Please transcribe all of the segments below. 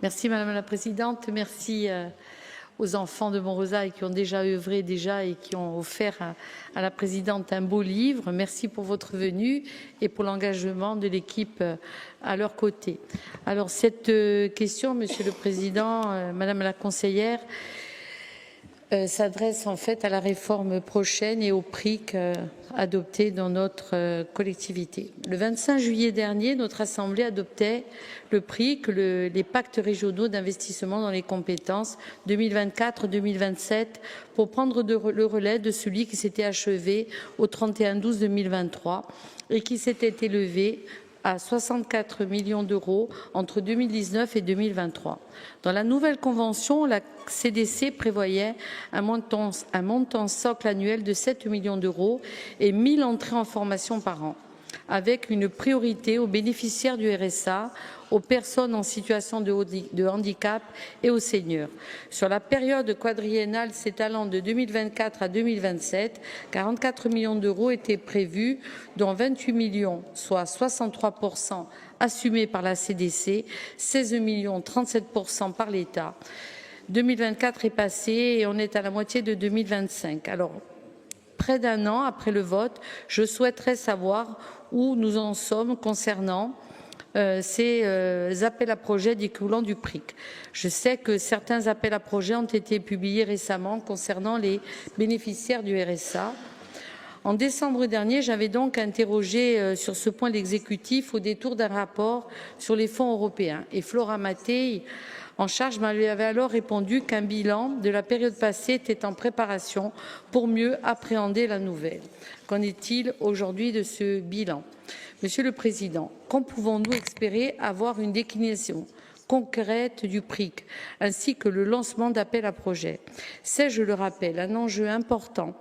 Merci Madame la Présidente. Merci aux enfants de Montrosailles qui ont déjà œuvré et qui ont offert à la Présidente un beau livre. Merci pour votre venue et pour l'engagement de l'équipe à leur côté. Alors cette question, Monsieur le Président, Madame la Conseillère, s'adresse en fait à la réforme prochaine et au PRIC adopté dans notre collectivité. Le 25 juillet dernier, notre Assemblée adoptait le PRIC, les pactes régionaux d'investissement dans les compétences 2024-2027, pour prendre le relais de celui qui s'était achevé au 31/12/2023 et qui s'était élevé à 64 millions d'euros entre 2019 et 2023. Dans la nouvelle convention, la CDC prévoyait un montant socle annuel de 7 millions d'euros et 1000 entrées en formation par an, avec une priorité aux bénéficiaires du RSA, aux personnes en situation de handicap et aux seniors. Sur la période quadriennale s'étalant de 2024 à 2027, 44 millions d'euros étaient prévus, dont 28 millions, soit 63% assumés par la CDC, 16 millions, 37% par l'État. 2024 est passé et on est à la moitié de 2025. Alors, près d'un an après le vote, je souhaiterais savoir où nous en sommes concernant ces appels à projets découlant du PRIC. Je sais que certains appels à projets ont été publiés récemment concernant les bénéficiaires du RSA. En décembre dernier, j'avais donc interrogé sur ce point l'exécutif au détour d'un rapport sur les fonds européens. Et Flora Mattei, en charge, m'avait alors répondu qu'un bilan de la période passée était en préparation pour mieux appréhender la nouvelle. Qu'en est-il aujourd'hui de ce bilan ? Monsieur le Président, quand pouvons-nous espérer avoir une déclinaison concrète du PRIC ainsi que le lancement d'appels à projets? C'est, je le rappelle, un enjeu important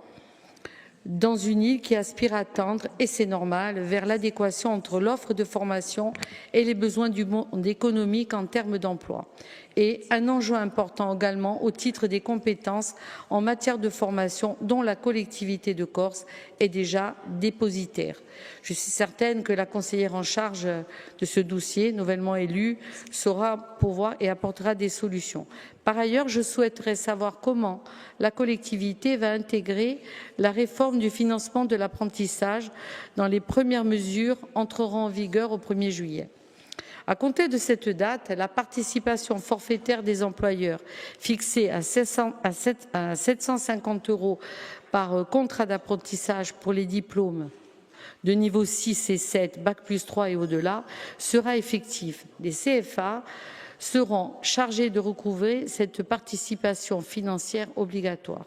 dans une île qui aspire à tendre, et c'est normal, vers l'adéquation entre l'offre de formation et les besoins du monde économique en termes d'emploi. Et un enjeu important également au titre des compétences en matière de formation dont la collectivité de Corse est déjà dépositaire. Je suis certaine que la conseillère en charge de ce dossier, nouvellement élue, saura pourvoir et apportera des solutions. Par ailleurs, je souhaiterais savoir comment la collectivité va intégrer la réforme du financement de l'apprentissage dans les premières mesures entreront en vigueur au 1er juillet. À compter de cette date, la participation forfaitaire des employeurs, fixée à 750 € par contrat d'apprentissage pour les diplômes de niveau 6 et 7, Bac+3 et au-delà, sera effective. Les CFA seront chargés de recouvrer cette participation financière obligatoire.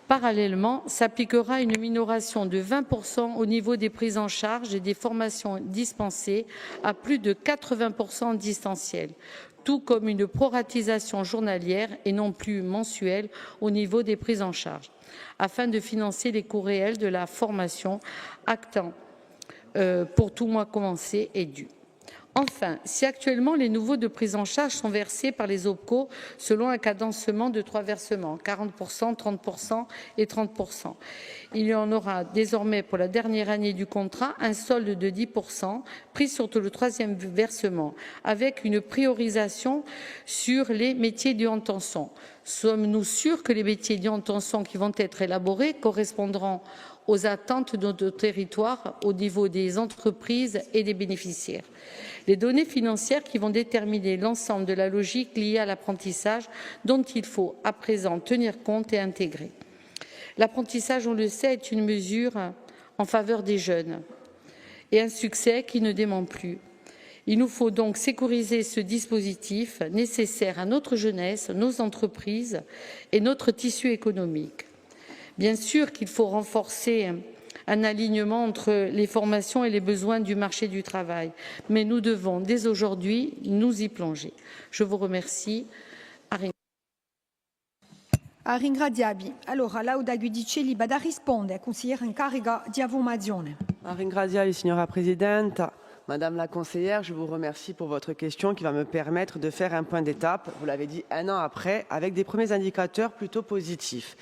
Parallèlement, s'appliquera une minoration de 20% au niveau des prises en charge et des formations dispensées à plus de 80% en distanciel, tout comme une proratisation journalière et non plus mensuelle au niveau des prises en charge, afin de financer les coûts réels de la formation actant pour tout mois commencé et dû. Enfin, si actuellement les nouveaux de prise en charge sont versés par les OPCO selon un cadencement de 3 versements, 40%, 30% et 30%, il y en aura désormais pour la dernière année du contrat un solde de 10% pris sur le 3e versement, avec une priorisation sur les métiers du haut tension. Sommes-nous sûrs que les métiers du haut tension qui vont être élaborés correspondront aux attentes de notre territoire au niveau des entreprises et des bénéficiaires? Les données financières qui vont déterminer l'ensemble de la logique liée à l'apprentissage dont il faut à présent tenir compte et intégrer. L'apprentissage, on le sait, est une mesure en faveur des jeunes et un succès qui ne dément plus. Il nous faut donc sécuriser ce dispositif nécessaire à notre jeunesse, nos entreprises et notre tissu économique. Bien sûr qu'il faut renforcer un alignement entre les formations et les besoins du marché du travail, mais nous devons dès aujourd'hui nous y plonger. Je vous remercie. Ringraziabi. Allora, Lauda Guidicelli vada a rispondere, consigliere in carica di Avomazione. Ringraziare, signora Presidente. Madame la conseillère, je vous remercie pour votre question qui va me permettre de faire un point d'étape, vous l'avez dit, 1 an après, avec des premiers indicateurs plutôt positifs.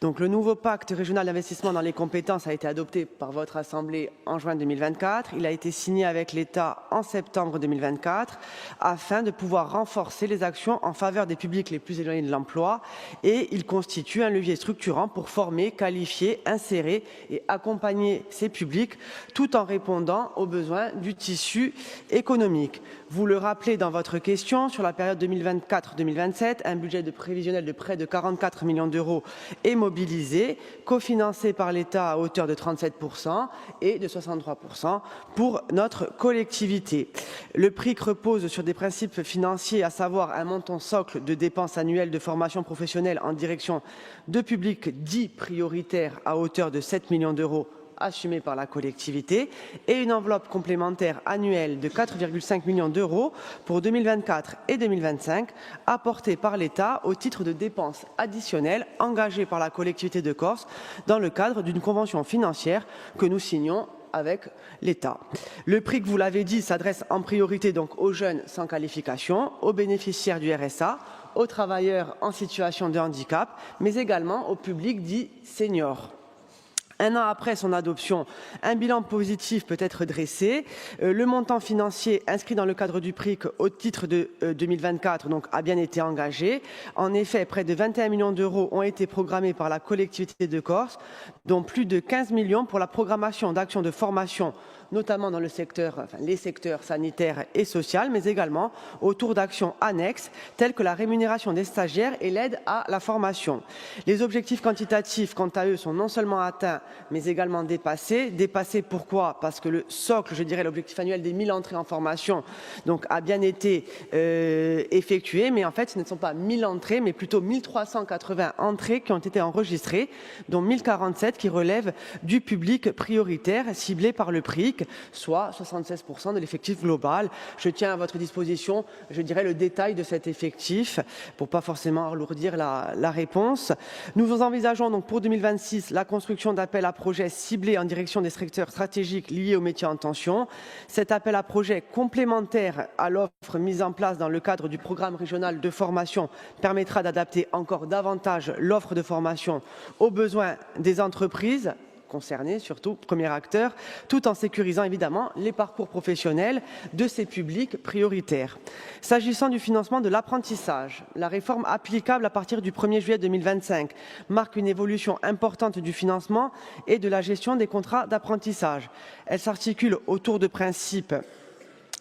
Donc le nouveau pacte régional d'investissement dans les compétences a été adopté par votre Assemblée en juin 2024. Il a été signé avec l'État en septembre 2024 afin de pouvoir renforcer les actions en faveur des publics les plus éloignés de l'emploi et il constitue un levier structurant pour former, qualifier, insérer et accompagner ces publics tout en répondant aux besoins du tissu économique. Vous le rappelez dans votre question, sur la période 2024-2027, un budget prévisionnel de près de 44 millions d'euros est mobilisé, cofinancé par l'État à hauteur de 37% et de 63% pour notre collectivité. Le PRIC repose sur des principes financiers, à savoir un montant socle de dépenses annuelles de formation professionnelle en direction de publics dits prioritaires à hauteur de 7 millions d'euros assumée par la collectivité et une enveloppe complémentaire annuelle de 4,5 millions d'euros pour 2024 et 2025 apportée par l'État au titre de dépenses additionnelles engagées par la collectivité de Corse dans le cadre d'une convention financière que nous signons avec l'État. Le PRIC, vous l'avez dit, s'adresse en priorité donc aux jeunes sans qualification, aux bénéficiaires du RSA, aux travailleurs en situation de handicap, mais également au public dit senior. 1 an après son adoption, un bilan positif peut être dressé. Le montant financier inscrit dans le cadre du PRIC au titre de 2024 donc, a bien été engagé. En effet, près de 21 millions d'euros ont été programmés par la collectivité de Corse, dont plus de 15 millions pour la programmation d'actions de formation, notamment dans les secteurs sanitaires et sociaux, mais également autour d'actions annexes telles que la rémunération des stagiaires et l'aide à la formation. Les objectifs quantitatifs, quant à eux, sont non seulement atteints, mais également dépassés. Dépassés pourquoi? Parce que le socle, je dirais l'objectif annuel des 1000 entrées en formation, donc, a bien été effectué, mais en fait ce ne sont pas 1000 entrées, mais plutôt 1380 entrées qui ont été enregistrées, dont 1047 qui relèvent du public prioritaire ciblé par le PRIC, soit 76% de l'effectif global. Je tiens à votre disposition, je dirais, le détail de cet effectif pour pas forcément alourdir la réponse. Nous envisageons donc pour 2026 la construction d'appels à projets ciblés en direction des secteurs stratégiques liés aux métiers en tension. Cet appel à projets complémentaire à l'offre mise en place dans le cadre du programme régional de formation permettra d'adapter encore davantage l'offre de formation aux besoins des entreprises concernés, surtout premier acteur, tout en sécurisant évidemment les parcours professionnels de ces publics prioritaires. S'agissant du financement de l'apprentissage, la réforme applicable à partir du 1er juillet 2025 marque une évolution importante du financement et de la gestion des contrats d'apprentissage. Elle s'articule autour de principes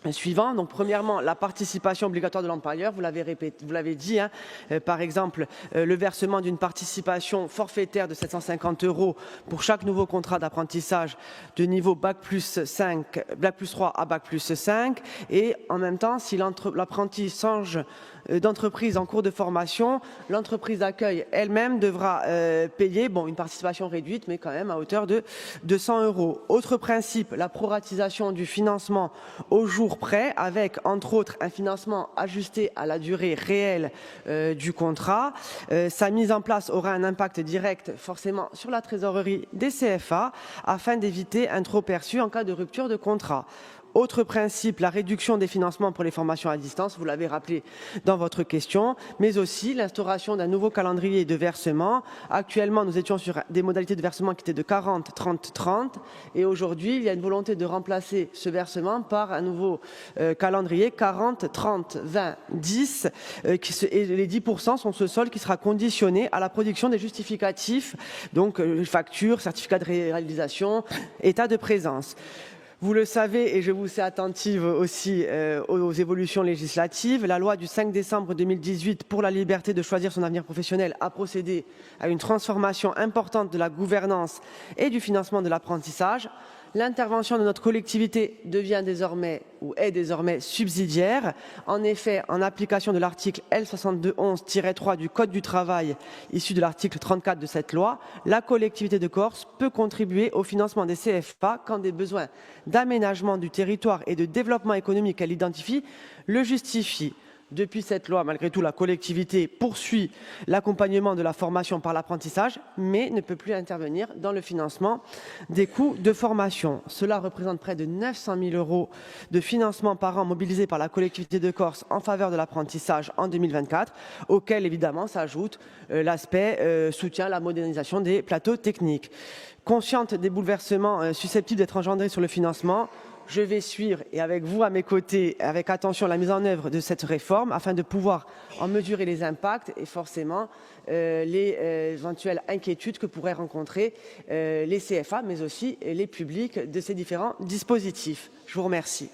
suivants. Donc, premièrement, la participation obligatoire de l'employeur, vous l'avez dit, par exemple, le versement d'une participation forfaitaire de 750 € pour chaque nouveau contrat d'apprentissage de niveau Bac+3 à Bac+5 et en même temps, si l'apprenti change d'entreprise en cours de formation, l'entreprise d'accueil elle-même devra payer une participation réduite, mais quand même à hauteur de 200 €. Autre principe, la proratisation du financement au jour près, avec entre autres un financement ajusté à la durée réelle du contrat. Sa mise en place aura un impact direct forcément sur la trésorerie des CFA afin d'éviter un trop perçu en cas de rupture de contrat. Autre principe, la réduction des financements pour les formations à distance, vous l'avez rappelé dans votre question, mais aussi l'instauration d'un nouveau calendrier de versement. Actuellement, nous étions sur des modalités de versement qui étaient de 40, 30, 30 et aujourd'hui, il y a une volonté de remplacer ce versement par un nouveau calendrier 40, 30, 20, 10 et les 10% sont ce solde qui sera conditionné à la production des justificatifs, donc factures, certificats de réalisation, état de présence. Vous le savez, et je vous sais attentive aussi aux évolutions législatives, la loi du 5 décembre 2018 pour la liberté de choisir son avenir professionnel a procédé à une transformation importante de la gouvernance et du financement de l'apprentissage. L'intervention de notre collectivité devient désormais ou est désormais subsidiaire. En effet, en application de l'article L6211-3 du Code du travail, issu de l'article 34 de cette loi, la collectivité de Corse peut contribuer au financement des CFA quand des besoins d'aménagement du territoire et de développement économique qu'elle identifie le justifient. Depuis cette loi, malgré tout, la collectivité poursuit l'accompagnement de la formation par l'apprentissage, mais ne peut plus intervenir dans le financement des coûts de formation. Cela représente près de 900 000 € de financement par an mobilisés par la collectivité de Corse en faveur de l'apprentissage en 2024, auquel évidemment s'ajoute l'aspect soutien à la modernisation des plateaux techniques. Consciente des bouleversements susceptibles d'être engendrés sur le financement, je vais suivre, et avec vous à mes côtés, avec attention, la mise en œuvre de cette réforme afin de pouvoir en mesurer les impacts et forcément les éventuelles inquiétudes que pourraient rencontrer les CFA, mais aussi les publics de ces différents dispositifs. Je vous remercie.